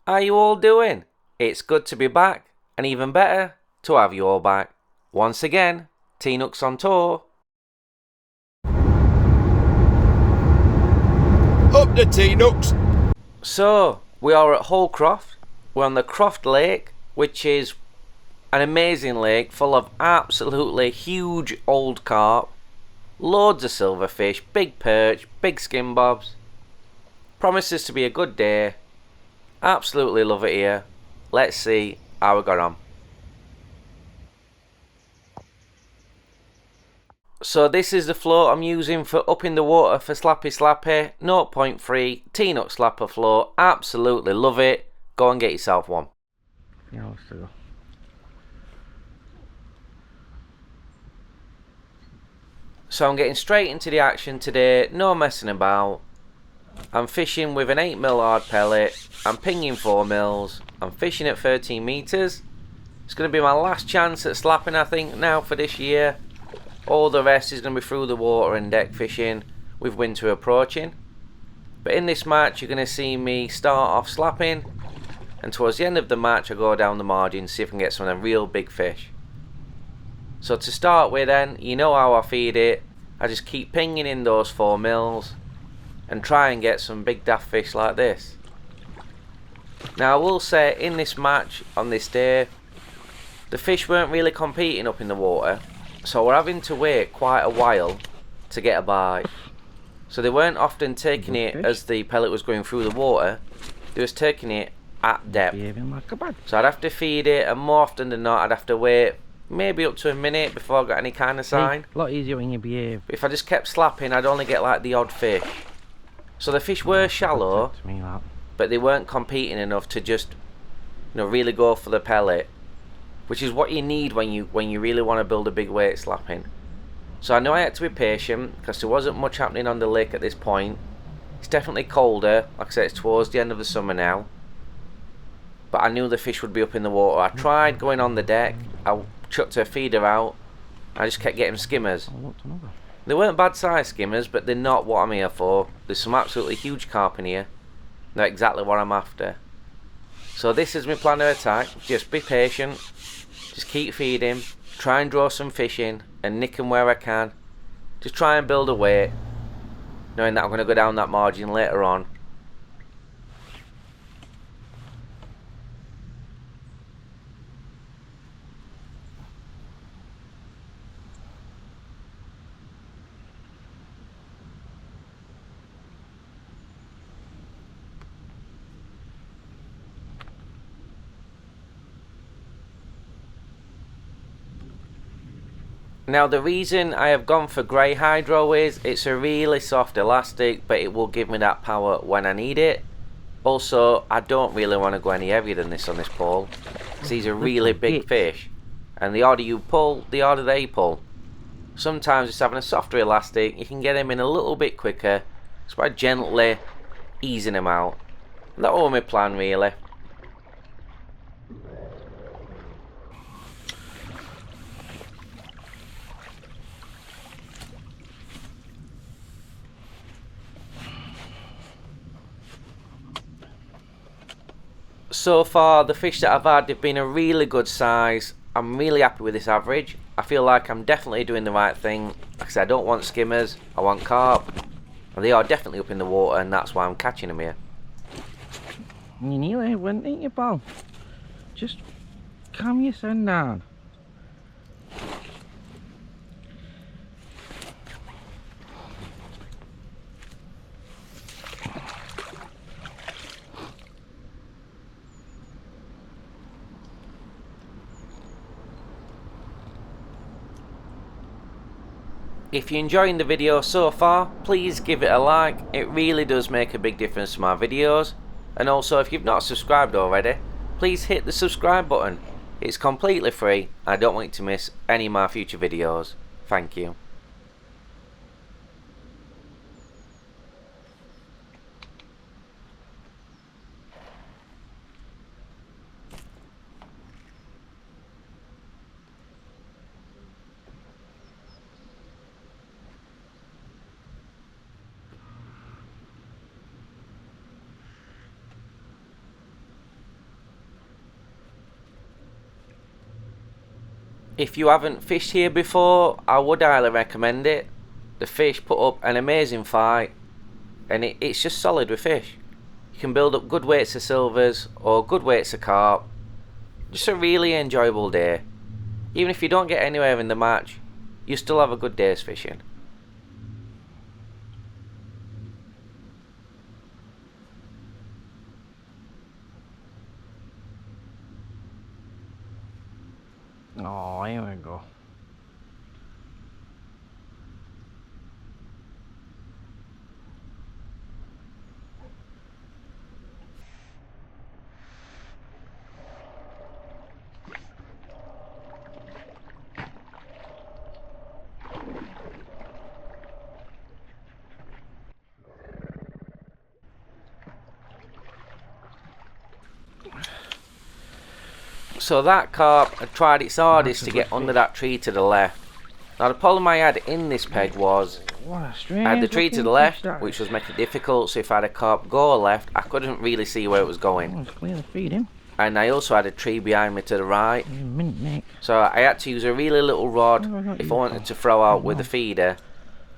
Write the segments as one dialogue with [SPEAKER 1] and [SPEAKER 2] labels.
[SPEAKER 1] How you all doing? It's good to be back, and even better to have you all back. Once again, T-Nucks on tour.
[SPEAKER 2] Up the T-Nucks!
[SPEAKER 1] So, we are at Hallcroft. We're on the Croft Lake, which is an amazing lake full of absolutely huge old carp, loads of silverfish, big perch, big skin bobs. Promises to be a good day. Absolutely love it here. Let's see how we got on. So this is the float I'm using for up in the water for Slappy Slappy. 0.3 T-Nut Slapper float. Absolutely love it. Go and get yourself one.
[SPEAKER 3] Yeah, let's go.
[SPEAKER 1] So I'm getting straight into the action today. No messing about. I'm fishing with an 8mm hard pellet. I'm pinging 4mm. I'm fishing at 13 meters. It's going to be my last chance at slapping, I think, now for this year. All the rest is going to be through the water and deck fishing with winter approaching. But in this match you're going to see me start off slapping, and towards the end of the match I go down the margin, see if I can get some of them real big fish. So to start with then, you know how I feed it. I just keep pinging in those 4mm and try and get some big daft fish like this. Now I will say, in this match on this day, the fish weren't really competing up in the water, so we're having to wait quite a while to get a bite. So they weren't often taking it as the pellet was going through the water, they was taking it at depth. So I'd have to feed it, and more often than not I'd have to wait maybe up to a minute before I got any kind of sign.
[SPEAKER 3] A lot easier when you behave.
[SPEAKER 1] But if I just kept slapping I'd only get like the odd fish. So the fish were shallow, but they weren't competing enough to just, you know, really go for the pellet, which is what you need when you really want to build a big weight slapping. So I know I had to be patient because there wasn't much happening on the lake at this point. It's definitely colder, like I said, it's towards the end of the summer now. But I knew the fish would be up in the water. I tried going on the deck, I chucked a feeder out, I just kept getting skimmers. They weren't bad sized skimmers, but they're not what I'm here for. There's some absolutely huge carp in here. They're exactly what I'm after. So this is my plan of attack. Just be patient, just keep feeding, try and draw some fish in and nick them where I can. Just try and build a weight, knowing that I'm going to go down that margin later on. Now the reason I have gone for grey hydro is it's a really soft elastic, but it will give me that power when I need it. Also, I don't really want to go any heavier than this on this pole, because these are really big fish, and the harder you pull, the harder they pull. Sometimes just having a softer elastic, you can get them in a little bit quicker, just by gently easing them out. And that was my plan really. So far the fish that I've had, they've been a really good size. I'm really happy with this average. I feel like I'm definitely doing the right thing. Like I said, I don't want skimmers, I want carp, and they are definitely up in the water, and that's why I'm catching them here.
[SPEAKER 3] You nearly went, ain't you, pal? Just calm your son down.
[SPEAKER 1] If you're enjoying the video so far, please give it a like. It really does make a big difference to my videos. And also, if you've not subscribed already, please hit the subscribe button. It's completely free. I don't want you to miss any of my future videos. Thank you. If you haven't fished here before, I would highly recommend it. The fish put up an amazing fight, and it's just solid with fish. You can build up good weights of silvers or good weights of carp. Just a really enjoyable day. Even if you don't get anywhere in the match, you still have a good day's fishing.
[SPEAKER 3] Oh, here we go.
[SPEAKER 1] So that carp had tried its hardest to get under that tree to the left. Now the problem I had in this peg was
[SPEAKER 3] What a
[SPEAKER 1] I
[SPEAKER 3] strange
[SPEAKER 1] had the tree to the
[SPEAKER 3] looking
[SPEAKER 1] left,
[SPEAKER 3] fish that
[SPEAKER 1] which
[SPEAKER 3] is.
[SPEAKER 1] was making it difficult, so if I had a carp go left, I couldn't really see where it was
[SPEAKER 3] Oh,
[SPEAKER 1] going.
[SPEAKER 3] it's clearly feeding.
[SPEAKER 1] And I also had a tree behind me to the right,
[SPEAKER 3] Mint neck.
[SPEAKER 1] so I had to use a really little rod if I wanted to throw out with the feeder,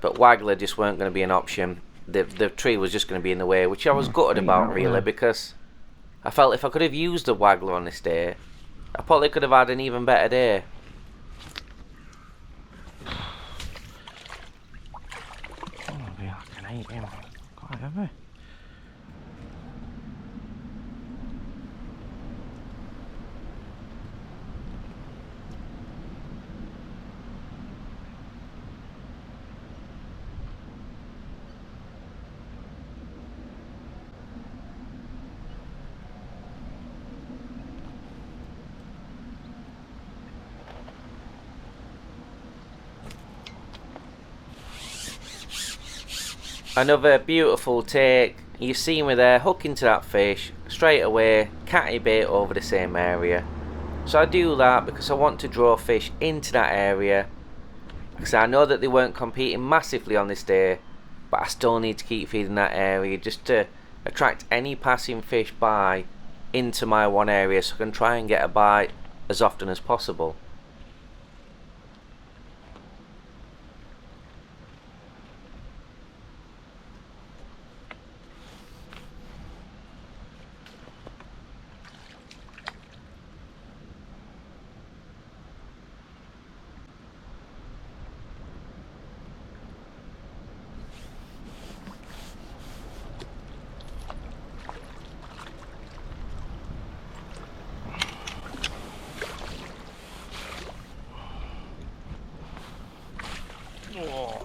[SPEAKER 1] but waggler just weren't going to be an option. The tree was just going to be in the way, which I was gutted about really, because I felt if I could have used the waggler on this day, I probably could have had an even better day.
[SPEAKER 3] Oh, yeah, I can eat him. Quite heavy.
[SPEAKER 1] Another beautiful take. You see me there hooking to that fish straight away, catty bait over the same area. So I do that because I want to draw fish into that area, because I know that they weren't competing massively on this day, but I still need to keep feeding that area just to attract any passing fish by into my one area, so I can try and get a bite as often as possible.
[SPEAKER 3] Oh.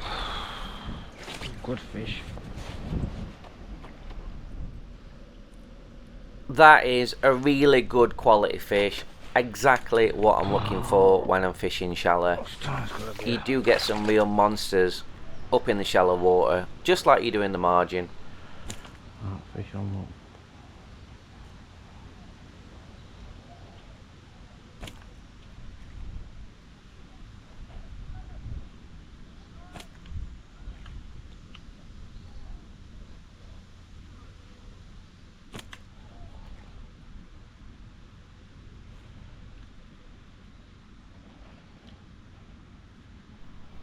[SPEAKER 3] Good fish.
[SPEAKER 1] That is a really good quality fish. Exactly what I'm looking for when I'm fishing shallow. You do get some real monsters up in the shallow water, just like you do in the margin.
[SPEAKER 3] Oh, fish on look.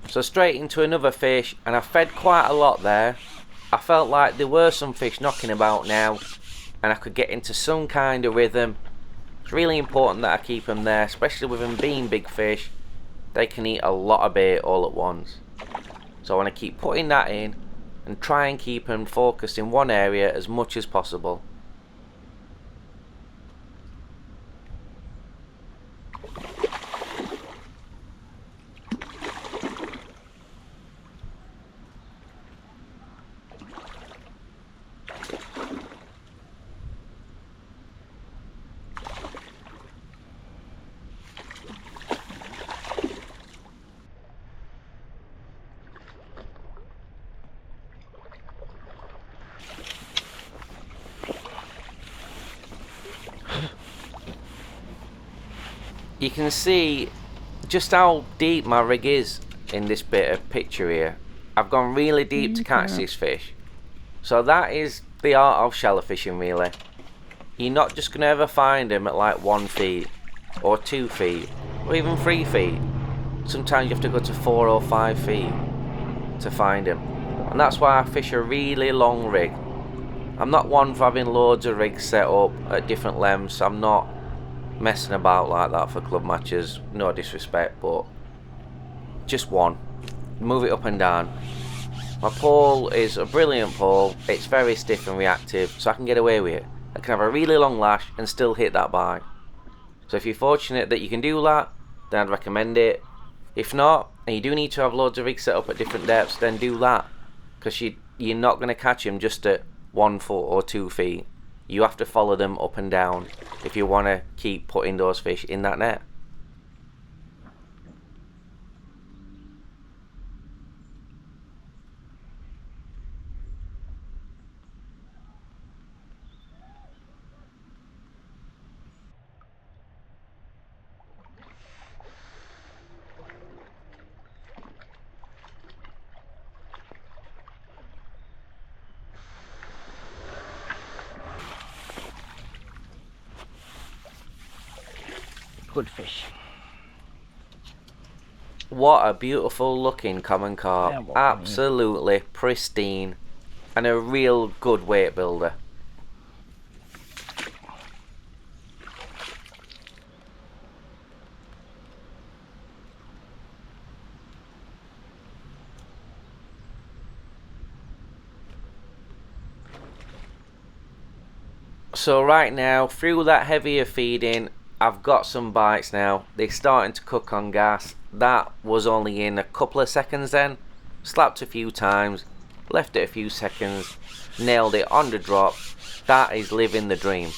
[SPEAKER 1] So straight into another fish, and I fed quite a lot there. I felt like there were some fish knocking about now, and I could get into some kind of rhythm. It's really important that I keep them there, especially with them being big fish. They can eat a lot of bait all at once. So I want to keep putting that in and try and keep them focused in one area as much as possible. You can see just how deep my rig is in this bit of picture here. I've gone really deep to catch this fish. So that is the art of shallow fishing really. You're not just going to ever find them at like 1 feet or 2 feet or even 3 feet. sometimes you have to go to 4 or 5 feet to find them. And that's why I fish a really long rig. I'm not one for having loads of rigs set up at different lengths. I'm not messing about like that for club matches, no disrespect, but just one. Move it up and down. My pole is a brilliant pole. It's very stiff and reactive, so I can get away with it. I can have a really long lash and still hit that bite. So if you're fortunate that you can do that, then I'd recommend it. If not, and you do need to have loads of rigs set up at different depths, then do that, because you're not going to catch them just at 1 foot or 2 feet. You have to follow them up and down if you want to keep putting those fish in that net.
[SPEAKER 3] Good fish.
[SPEAKER 1] What a beautiful looking common carp.
[SPEAKER 3] Yeah, what-
[SPEAKER 1] Absolutely pristine and a real good weight builder. So right now, through that heavier feeding, I've got some bites now. They're starting to cook on gas. That was only in a couple of seconds then. Slapped a few times, left it a few seconds, nailed it on the drop. That is living the dream.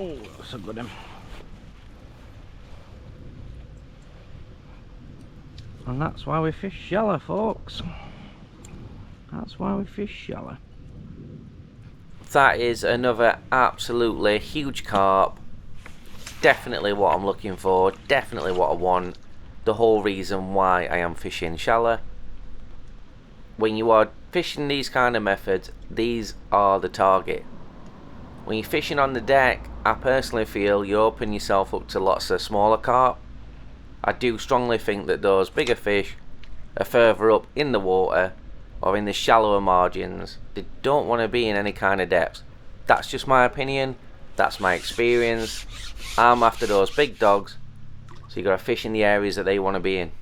[SPEAKER 3] Oh, that's a good one. And that's why we fish shallow, folks. That's why we fish shallow.
[SPEAKER 1] That is another absolutely huge carp. Definitely what I'm looking for. Definitely what I want. The whole reason why I am fishing shallow. When you are fishing these kind of methods, these are the target. When you're fishing on the deck, I personally feel you open yourself up to lots of smaller carp. I do strongly think that those bigger fish are further up in the water or in the shallower margins. They don't want to be in any kind of depth. That's just my opinion. That's my experience. I'm after those big dogs, so you got to fish in the areas that they want to be in.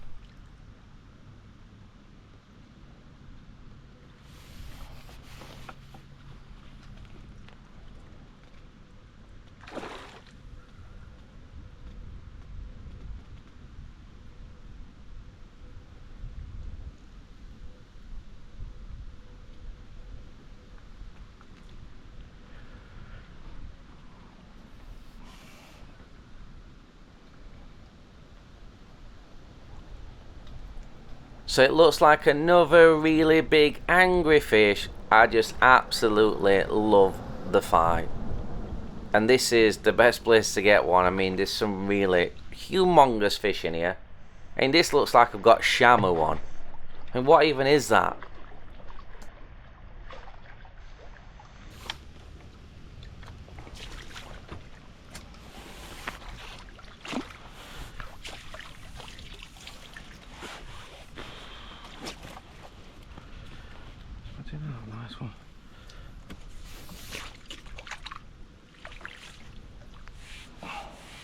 [SPEAKER 1] So it looks like another really big angry fish. I just absolutely love the fight. And this is the best place to get one. I mean, there's some really humongous fish in here. And this looks like I've got shamu on. And what even is that?
[SPEAKER 3] Nice one.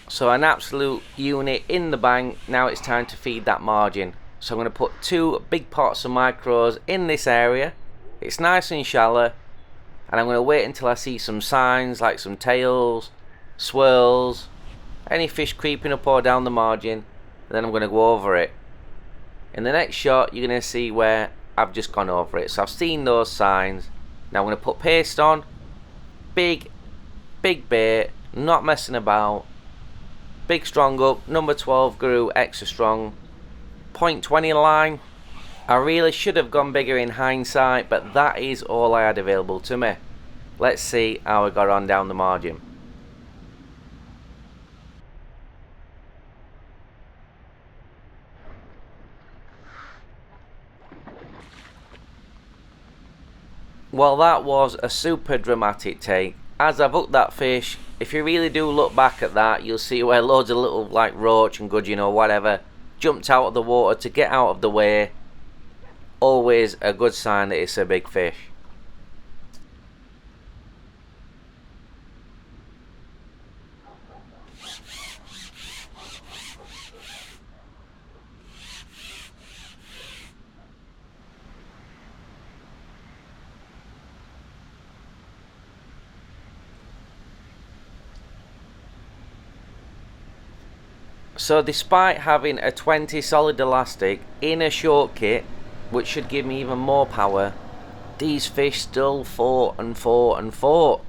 [SPEAKER 1] So an absolute unit in the bank. Now it's time to feed that margin. So I'm going to put 2 big pots of micros in this area. It's nice and shallow. And I'm going to wait until I see some signs like some tails, swirls, any fish creeping up or down the margin. And then I'm going to go over it. In the next shot you're going to see where I've just gone over it. So I've seen those signs. Now I'm going to put paste on. Big bait. Not messing about. Big strong up. Number 12 Guru extra strong. .20 line. I really should have gone bigger in hindsight, but that is all I had available to me. Let's see how I got on down the margin. Well, that was a super dramatic take. As I've hooked that fish, if you really do look back at that, you'll see where loads of little like roach and gudgeon or whatever jumped out of the water to get out of the way. Always a good sign that it's a big fish. So despite having a 20 solid elastic in a short kit, which should give me even more power, these fish still fought and fought and fought.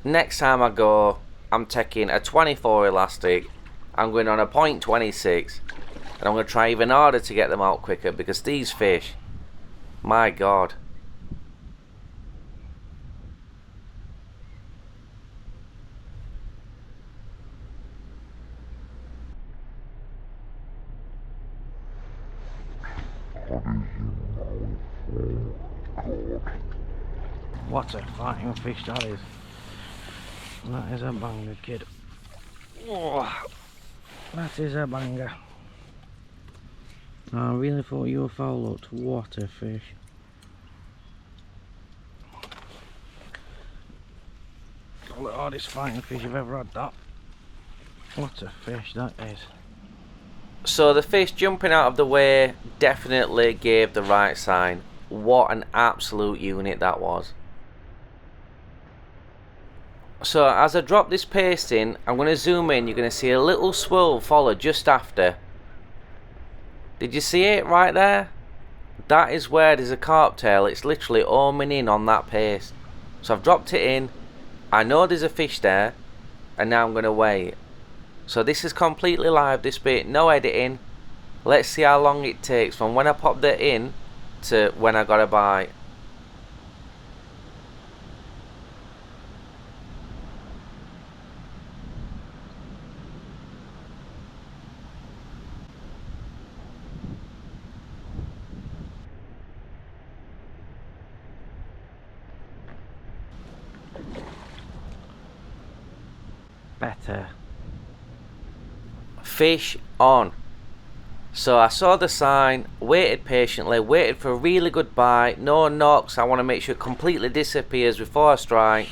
[SPEAKER 1] Next time I go, I'm taking a 24 elastic, I'm going on a .26, and I'm going to try even harder to get them out quicker, because these fish, my god.
[SPEAKER 3] What a fighting fish that is. That is a banger, kid. Oh, that is a banger. I really thought you were foul hooked. What a fish. All the hardest fighting fish you've ever had, that. What a fish that is.
[SPEAKER 1] So the fish jumping out of the way definitely gave the right sign. What an absolute unit that was. So as I drop this paste in, I'm going to zoom in. You're going to see a little swirl follow just after. Did you see it right there? That is where there's a carp tail. It's literally homing in on that paste. So I've dropped it in. I know there's a fish there, and now I'm going to wait. So this is completely live, this bit, no editing. Let's see how long it takes from when I popped it in to when I got a bite.
[SPEAKER 3] Better.
[SPEAKER 1] Fish on. So I saw the sign, waited patiently, waited for a really good bite, no knocks. I want to make sure it completely disappears before I strike,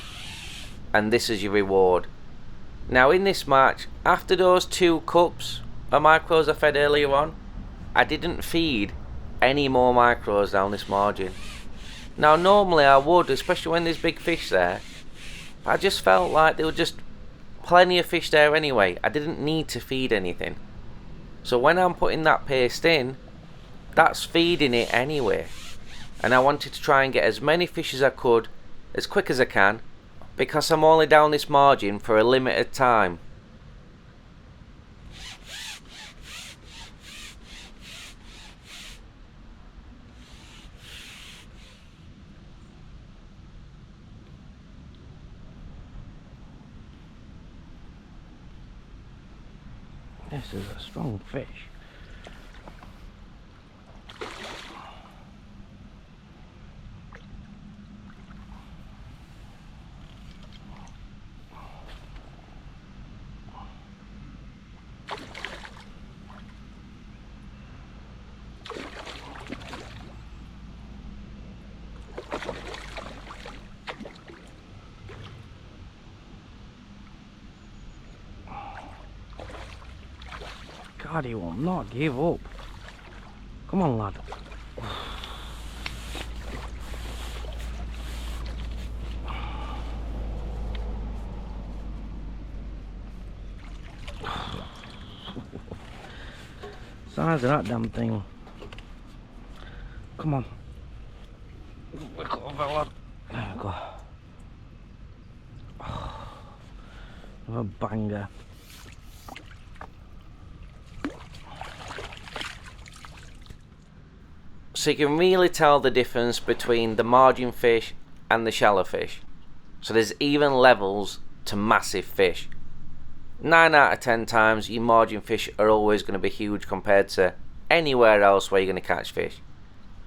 [SPEAKER 1] and this is your reward. Now in this match, after those 2 cups of micros I fed earlier on, I didn't feed any more micros down this margin. Now normally I would, especially when there's big fish there, but I just felt like there were just plenty of fish there anyway. I didn't need to feed anything. So when I'm putting that paste in, that's feeding it anyway. And I wanted to try and get as many fish as I could, as quick as I can, because I'm only down this margin for a limited time.
[SPEAKER 3] This is a strong fish. God, he will not give up. Come on, lad. Size of that damn thing. Come on. Look over, lad. There we go. Have a banger.
[SPEAKER 1] So you can really tell the difference between the margin fish and the shallow fish. So there's even levels to massive fish. 9 out of 10 times your margin fish are always going to be huge compared to anywhere else where you're going to catch fish.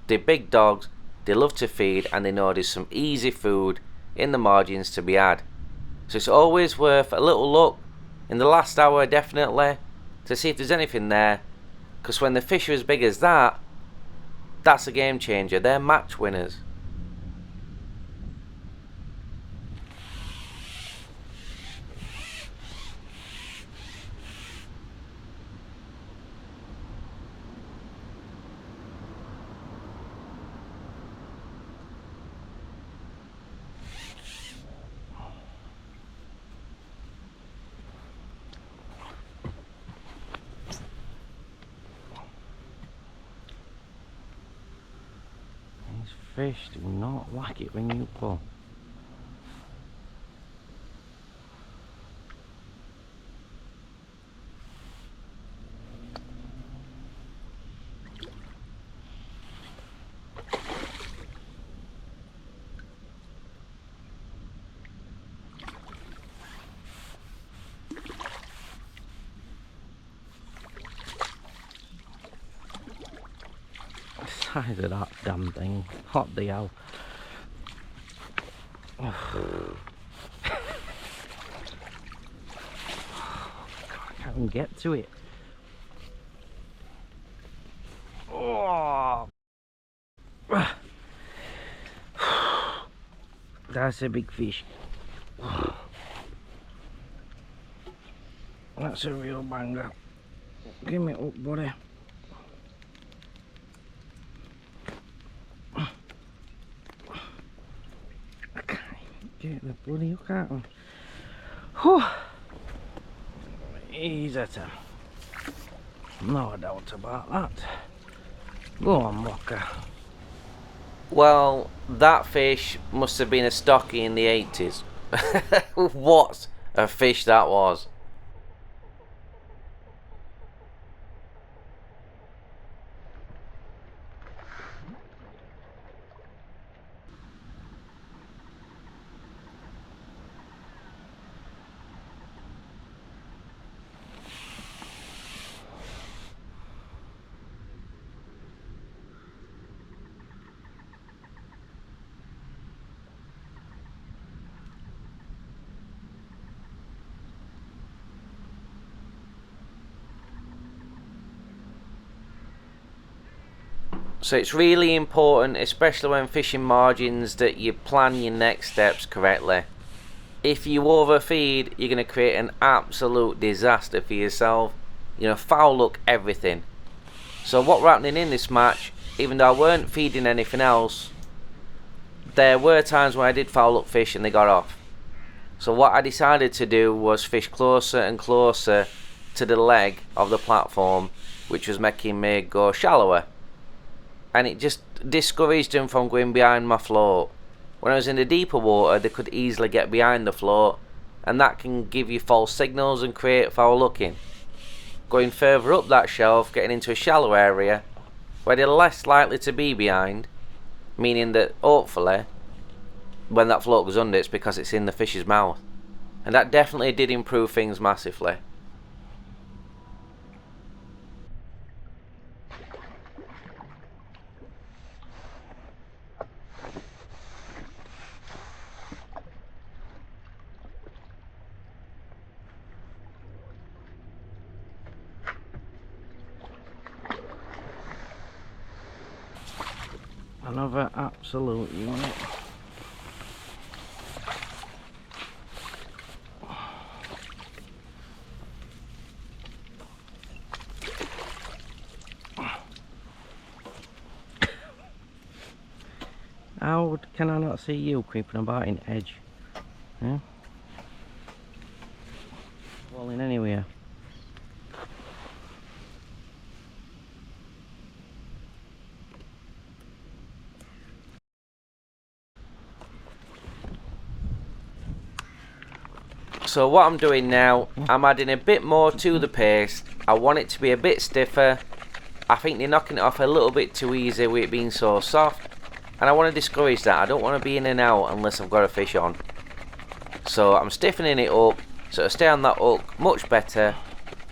[SPEAKER 1] They're big dogs, they love to feed, and they know there's some easy food in the margins to be had. So it's always worth a little look in the last hour, definitely, to see if there's anything there, because when the fish are as big as that, that's a game changer. They're match winners.
[SPEAKER 3] Fish do not like it when you pull. The size of that damn thing. What the hell? Oh. I can't even get to it. Oh. That's a big fish. That's a real banger. Give me up, buddy. I can't even get the bloody hook out of him. Whew. He's at him. No doubt about that. Go on, Walker.
[SPEAKER 1] Well, that fish must have been a stocky in the 80s. What a fish that was. So it's really important, especially when fishing margins, that you plan your next steps correctly. If you overfeed, you're going to create an absolute disaster for yourself. You're going to foul hook everything. So what were happening in this match, even though I weren't feeding anything else, there were times when I did foul hook fish and they got off. So what I decided to do was fish closer and closer to the leg of the platform, which was making me go shallower. And it just discouraged them from going behind my float. When I was in the deeper water, they could easily get behind the float, and that can give you false signals and create foul hooking. Going further up that shelf, getting into a shallow area where they're less likely to be behind, meaning that hopefully when that float goes under, it's because it's in the fish's mouth. And that definitely did improve things massively.
[SPEAKER 3] Another absolute unit. How can I not see you creeping about in edge? Yeah? Falling anywhere.
[SPEAKER 1] So what I'm doing now, I'm adding a bit more to the paste. I want it to be a bit stiffer. I think they're knocking it off a little bit too easy with it being so soft, and I want to discourage that. I don't want to be in and out unless I've got a fish on. So I'm stiffening it up so it'll stay on that hook much better.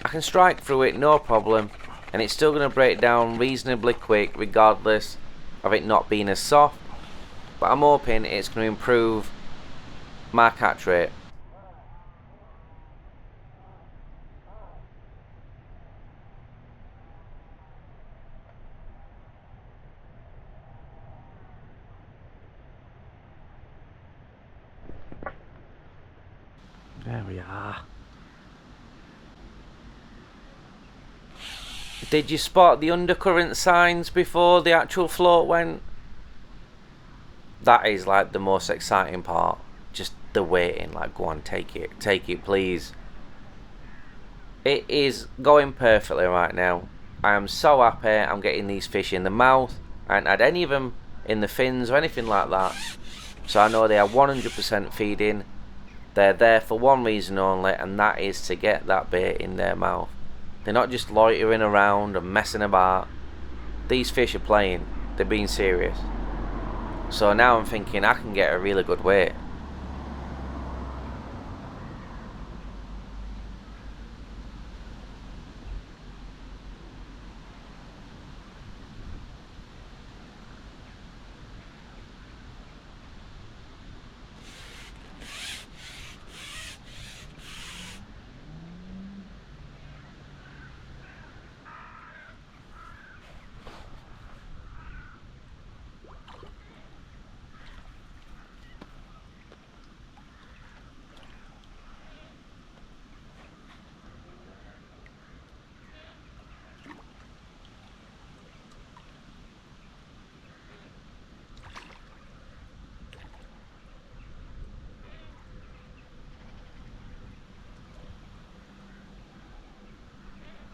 [SPEAKER 1] I can strike through it no problem, and it's still going to break down reasonably quick regardless of it not being as soft. But I'm hoping it's going to improve my catch rate.
[SPEAKER 3] There we are.
[SPEAKER 1] Did you spot the undercurrent signs before the actual float went? That is like the most exciting part. Just the waiting, like, go on, take it please. It is going perfectly right now. I am so happy I'm getting these fish in the mouth. I haven't had any of them in the fins or anything like that. So I know they are 100% feeding. They're there for one reason only, and that is to get that bait in their mouth. They're not just loitering around and messing about. These fish are playing. They're being serious. So now I'm thinking I can get a really good weight.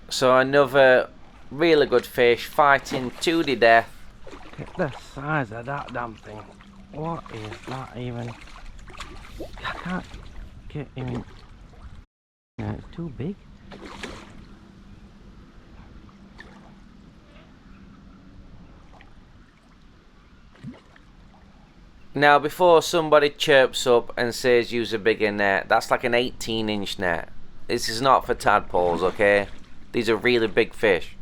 [SPEAKER 1] So another really good fish fighting to the death.
[SPEAKER 3] Look at the size of that damn thing. What is that even? I can't get him in. No, it's too big.
[SPEAKER 1] Now before somebody chirps up and says use a bigger net, that's like an 18-inch net. This is not for tadpoles, okay? These are really big fish.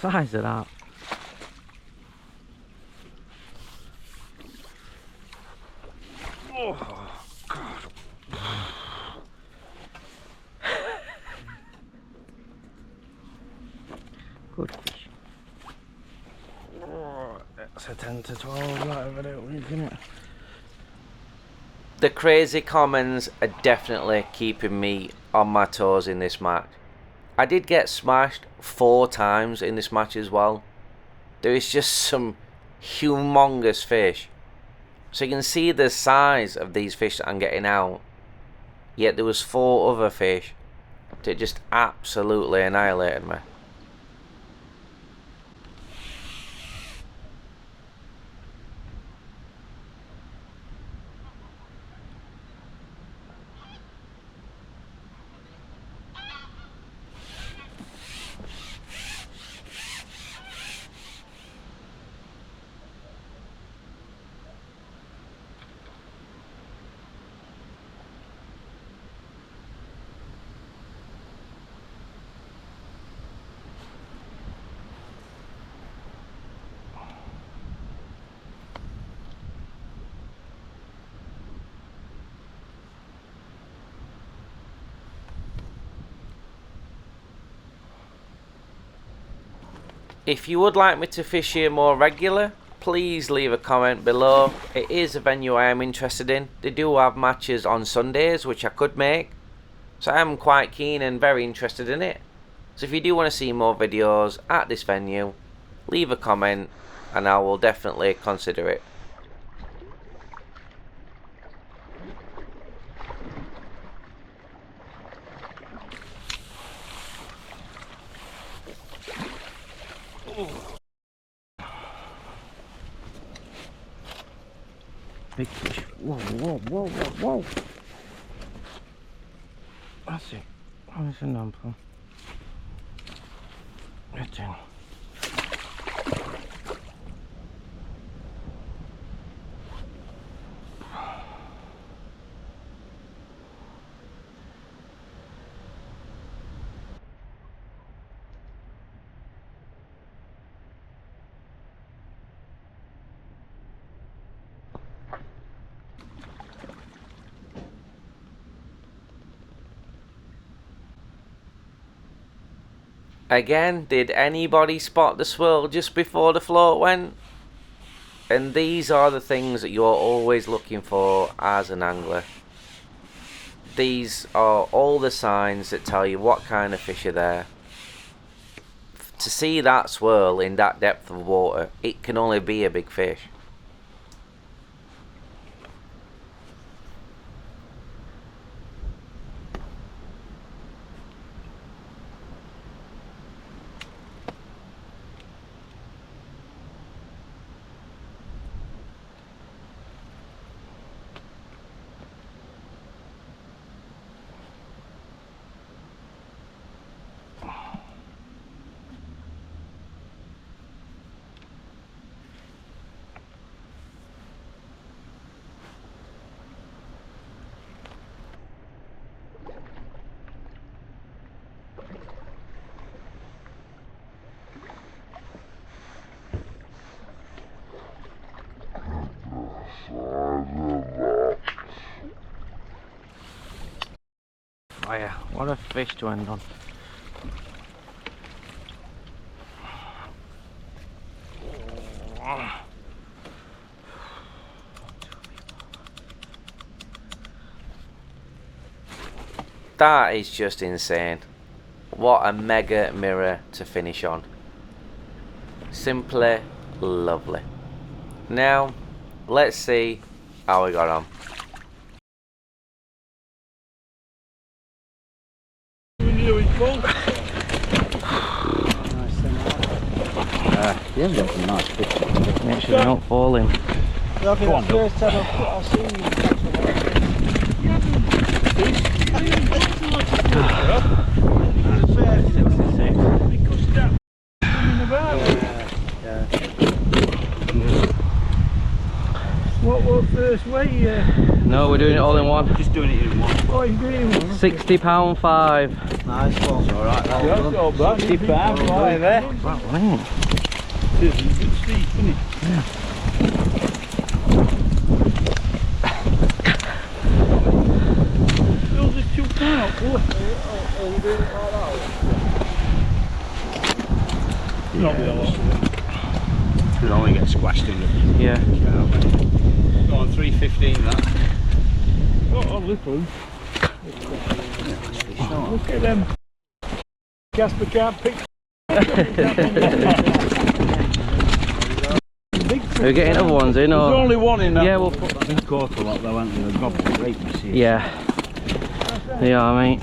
[SPEAKER 3] Size of that. Oh God. Good fish. Oh, that's a 10 to 12, whatever it is, isn't it?
[SPEAKER 1] The crazy comments are definitely keeping me on my toes in this match. I did get smashed 4 times in this match as well. There is just some humongous fish. So you can see the size of these fish that I'm getting out. Yet there was 4 other fish that just absolutely annihilated me. If you would like me to fish here more regular, please leave a comment below. It is a venue I am interested in. They do have matches on Sundays which I could make, so I am quite keen and very interested in it. So if you do want to see more videos at this venue, leave a comment and I will definitely consider it.
[SPEAKER 3] Big fish. Whoa, whoa, whoa, whoa, whoa. That's it. Oh, it's a number. Get in.
[SPEAKER 1] Again, did anybody spot the swirl just before the float went? And these are the things that you're always looking for as an angler. These are all the signs that tell you what kind of fish are there. To see that swirl in that depth of water, it can only be a big fish.
[SPEAKER 3] Fire. What a fish to end on.
[SPEAKER 1] That is just insane. What a mega mirror to finish on. Simply lovely. Now, let's see how we got on.
[SPEAKER 4] You haven't got some nice fish.
[SPEAKER 3] Make sure they're not falling.
[SPEAKER 4] I think that's the first time I've seen you catch What first way?
[SPEAKER 3] No, we're doing it all in one.
[SPEAKER 4] Just doing it in one.
[SPEAKER 3] £60.5.
[SPEAKER 4] Nice one. Alright, that's not bad. 65, right there.
[SPEAKER 3] That one ain't.
[SPEAKER 4] It's good steep, isn't it?
[SPEAKER 3] Yeah.
[SPEAKER 4] Still just 2 pounds, boy. Are you doing it like that? Not the last. Could only get squashed in it.
[SPEAKER 3] Yeah.
[SPEAKER 4] Go on, 3.15 that.
[SPEAKER 2] Got a little. Look at them. Casper can't pick.
[SPEAKER 3] Are we getting other ones in or?
[SPEAKER 2] There's only one in that.
[SPEAKER 3] Yeah, we'll put
[SPEAKER 4] I think caught a lot though, haven't they? They've got to break this here.
[SPEAKER 3] Yeah. They are, mate.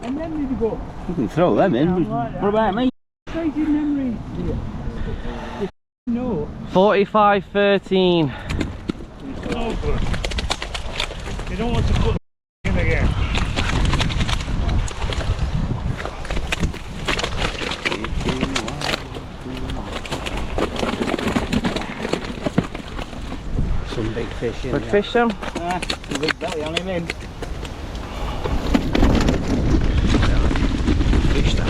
[SPEAKER 2] And then did you go?
[SPEAKER 4] You can throw them in. What about me?
[SPEAKER 2] Straight in memory. No.
[SPEAKER 3] 45.13.
[SPEAKER 2] No good. You don't want to put in again.
[SPEAKER 4] Some big fish in
[SPEAKER 3] Good
[SPEAKER 4] there.
[SPEAKER 3] fish, Sam?
[SPEAKER 4] The big belly on him in. Fish that.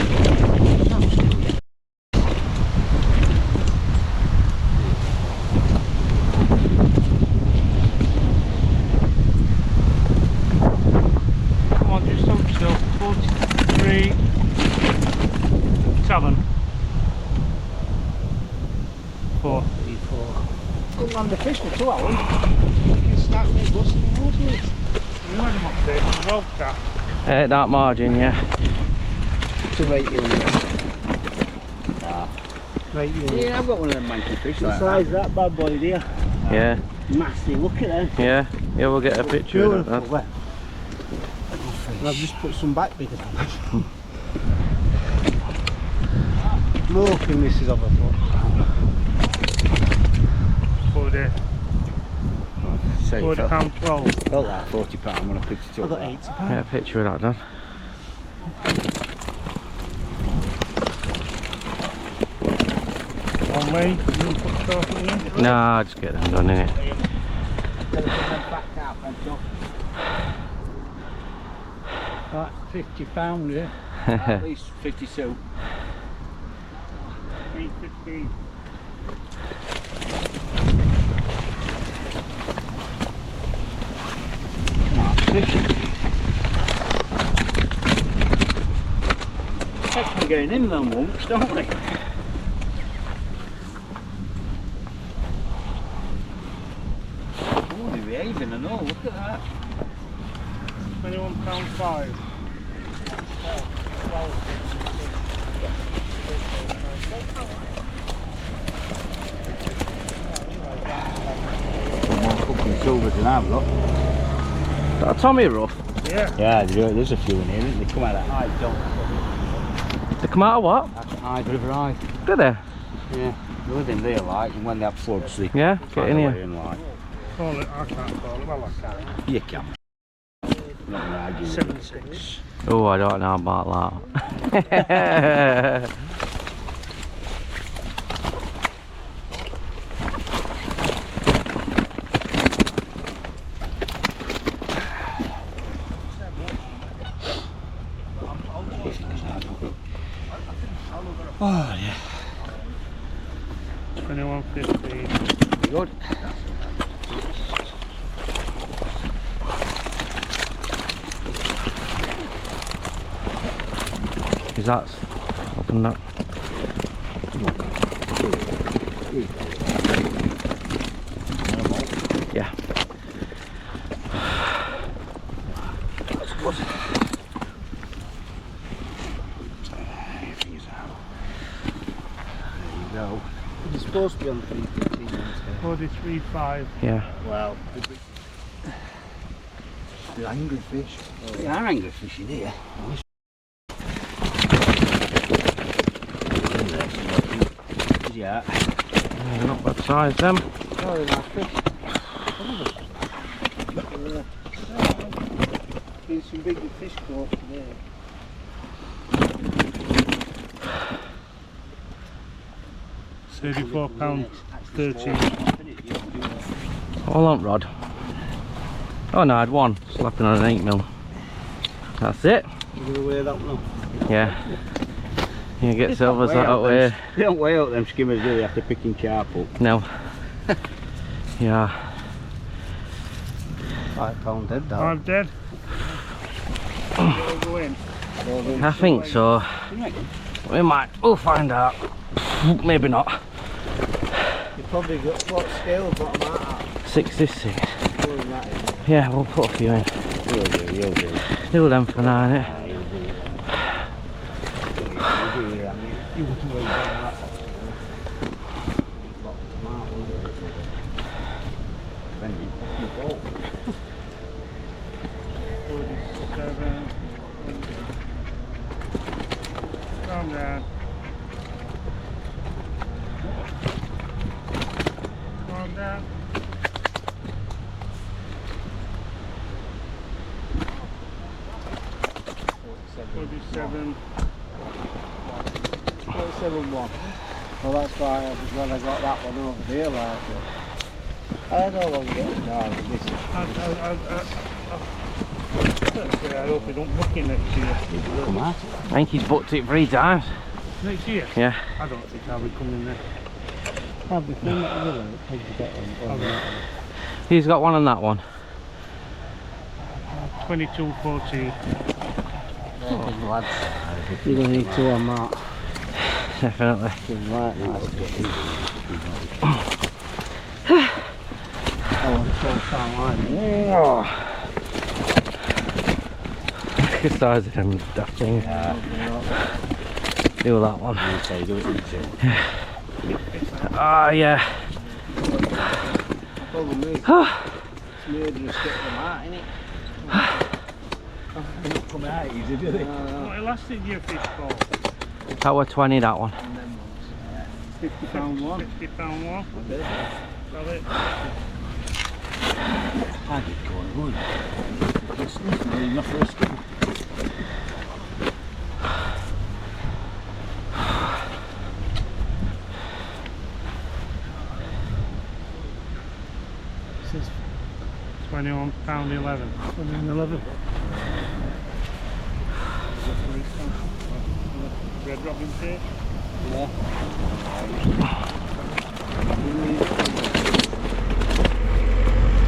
[SPEAKER 2] Come on, just hold still. 43. 7. 4.
[SPEAKER 4] Couldn't land the fish for 2 hours. You can start with busting the water.
[SPEAKER 2] We had them up there. The rope cat.
[SPEAKER 3] At that margin, yeah.
[SPEAKER 4] 280 on it. Nah.
[SPEAKER 2] Right,
[SPEAKER 4] Yeah, I've got one of them manky fish like size that bad boy there.
[SPEAKER 3] Yeah.
[SPEAKER 4] Massive, look at them.
[SPEAKER 3] Yeah. Yeah, we'll get a picture of that.
[SPEAKER 4] Well, and I've just put some back bigger than this. More thing this is of a foot.
[SPEAKER 2] 40.
[SPEAKER 5] Say it felt,
[SPEAKER 2] £40.12.
[SPEAKER 5] felt like £40 when I picked it up.
[SPEAKER 4] I got £80.
[SPEAKER 3] Get a picture of that done.
[SPEAKER 2] One way, you can put stuff in.
[SPEAKER 3] Nah, just get them done, innit?
[SPEAKER 4] Right, £50, yeah.
[SPEAKER 5] At least 52.
[SPEAKER 2] 3.15.
[SPEAKER 5] We're getting in them once, don't we? Oh, they're behaving and all, look at that.
[SPEAKER 2] £21.5.
[SPEAKER 5] More fucking silver than I've got.
[SPEAKER 3] Is that a Tommy rough?
[SPEAKER 2] Yeah.
[SPEAKER 5] Yeah, there's a few in here, isn't they? Come out of Hyde, don't
[SPEAKER 3] They come out of what?
[SPEAKER 5] That's Hyde, River Hyde.
[SPEAKER 3] Do they?
[SPEAKER 5] Yeah, they live in there, like, and when they have floods, they
[SPEAKER 3] Yeah, get
[SPEAKER 5] find
[SPEAKER 3] in
[SPEAKER 5] a
[SPEAKER 3] here.
[SPEAKER 5] way in, like.
[SPEAKER 2] Call it, I can't call it, well I can.
[SPEAKER 5] You can. I'm not gonna argue with you.
[SPEAKER 2] 7.6.
[SPEAKER 3] Oh, I don't know about that.
[SPEAKER 5] Oh, yeah.
[SPEAKER 2] 21.15.
[SPEAKER 5] Good.
[SPEAKER 3] Is that? Open that. Yeah.
[SPEAKER 5] That's good. Fingers out. There you go.
[SPEAKER 4] It's supposed to be on 3.15.
[SPEAKER 2] 43.5.
[SPEAKER 3] Yeah.
[SPEAKER 5] Well,
[SPEAKER 4] The angry fish.
[SPEAKER 5] there are angry fish in here. Yeah.
[SPEAKER 3] Yeah, not bad size them.
[SPEAKER 4] Sorry, nice fish. Been some big fish caught today.
[SPEAKER 2] £34.13.
[SPEAKER 3] Hold on, Rod. Oh no, I had one slapping on an 8mm. That's it.
[SPEAKER 5] You're going to weigh that one up?
[SPEAKER 3] Yeah. You get silvers that way.
[SPEAKER 5] They don't weigh out them skimmers, do they? After picking carp up.
[SPEAKER 3] No. Yeah.
[SPEAKER 4] £5 dead, that.
[SPEAKER 2] I'm dead. Will go in.
[SPEAKER 3] I think so.
[SPEAKER 5] You reckon?
[SPEAKER 3] We might. We'll find out. Maybe not.
[SPEAKER 4] You probably got what scale bottom out at.
[SPEAKER 3] 66.
[SPEAKER 4] More than that, isn't it?
[SPEAKER 3] Yeah, we'll put a few in.
[SPEAKER 5] You'll do, you'll do.
[SPEAKER 3] Do them for now, innit?
[SPEAKER 5] Ah, you'll do. You'll do, yeah.
[SPEAKER 4] You wouldn't weigh that.
[SPEAKER 5] Benji.
[SPEAKER 2] 47. Calm down. Calm down. $47.
[SPEAKER 4] 47.1. Well, that's why I was glad I got that one over there, like it. I don't want to get it down with this.
[SPEAKER 2] I hope we don't book in next year.
[SPEAKER 5] Come on.
[SPEAKER 3] I think he's booked it 3 times.
[SPEAKER 2] Next year?
[SPEAKER 3] Yeah.
[SPEAKER 2] I don't think I'll be coming there.
[SPEAKER 4] I'll be filming it with it. How did you get one?
[SPEAKER 3] He's got one on that one.
[SPEAKER 2] 22.14.
[SPEAKER 4] Oh, lads. You're going to need 2 on that.
[SPEAKER 3] Definitely.
[SPEAKER 4] Right, nice. Oh, I'm so far line.
[SPEAKER 3] Look at the size of them daft things. Do that one.
[SPEAKER 5] So you do it, didn't you?
[SPEAKER 3] Ah, yeah.
[SPEAKER 4] Problem is, it's murderous getting them out, innit?
[SPEAKER 5] They're not coming out easy, do they?
[SPEAKER 2] What elastic do you fish for?
[SPEAKER 3] That were 20, that one.
[SPEAKER 4] £50 one.
[SPEAKER 2] £50 one. Sell it.
[SPEAKER 5] I did go on wood. It's not enough for a skin.
[SPEAKER 2] This is £21.11. £21.11. Red Robin tape.
[SPEAKER 5] Yeah.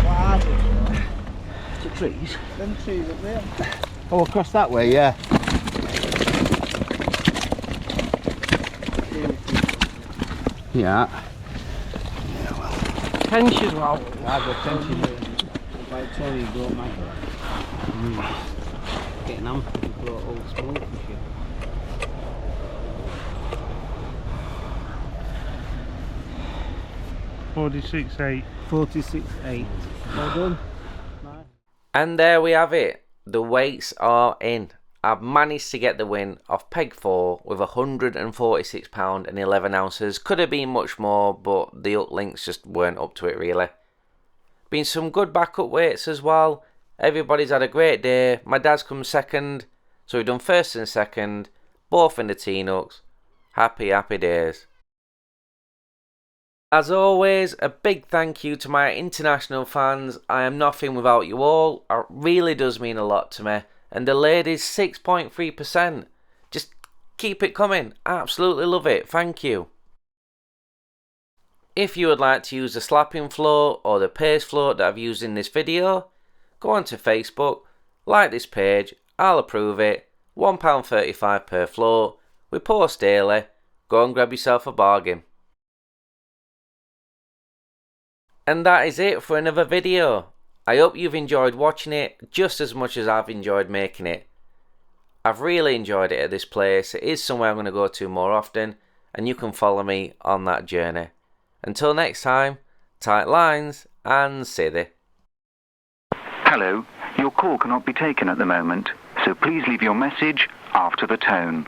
[SPEAKER 4] What are they?
[SPEAKER 5] The trees.
[SPEAKER 4] Them trees up there.
[SPEAKER 5] Oh, across that way, yeah. Yeah.
[SPEAKER 3] Tench as well.
[SPEAKER 5] I've got tension by Tony brought my getting on he brought all the smoke and shit.
[SPEAKER 2] £46.8.
[SPEAKER 5] 46.8. Well done. Nice.
[SPEAKER 1] And there we have it. The weights are in. I've managed to get the win off peg 4 with £146 and 11 ounces. Could have been much more, but the uplinks just weren't up to it really. Been some good backup weights as well. Everybody's had a great day. My dad's come second, so we've done first and second, both in the T-Nucks. Happy days. As always, a big thank you to my international fans. I am nothing without you all. It really does mean a lot to me. And the ladies, 6.3%. Just keep it coming. Absolutely love it. Thank you. If you would like to use the slapping float or the pace float that I've used in this video, go onto Facebook, like this page, I'll approve it. £1.35 per float. We post daily. Go and grab yourself a bargain. And that is it for another video. I hope you've enjoyed watching it just as much as I've enjoyed making it. I've really enjoyed it at this place. It is somewhere I'm going to go to more often, and you can follow me on that journey. Until next time, tight lines and sithy.
[SPEAKER 6] Hello, your call cannot be taken at the moment, so please leave your message after the tone.